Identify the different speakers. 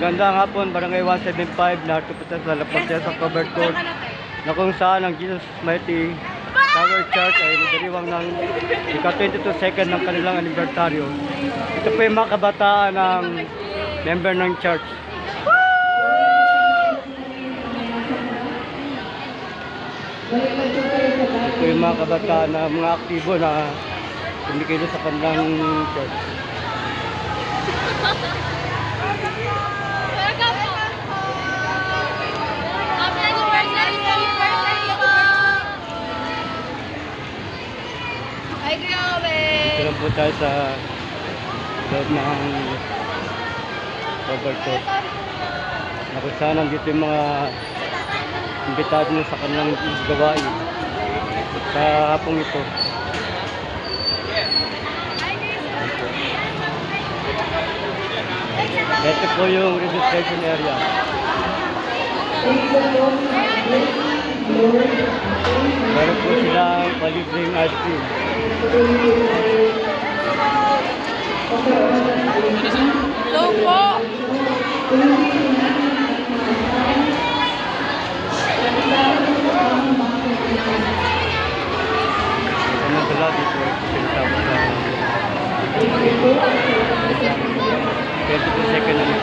Speaker 1: Magandang hapon, Barangay 175, narito po tayo sa Lapasya sa covered court na kung saan ang Jesus Mighty Tower Church ay nagdiriwang ng ika-22 second ng kanilang anibersaryo. Ito po yung mga kabataan ng member ng church. Ito yung mga kabataan na mga aktibo na kumikilos sa kanilang church.
Speaker 2: Ay, grabe!
Speaker 1: Ito lang po tayo sa loob ng covered court na kung saan nandito yung mga imbitado na sa kanilang gawain sa hapong ito. Ito po yung registration area. Meron po silang palibreng ice cream.
Speaker 2: Hello po!
Speaker 1: Ano pala dito pinatapos sa 22 second na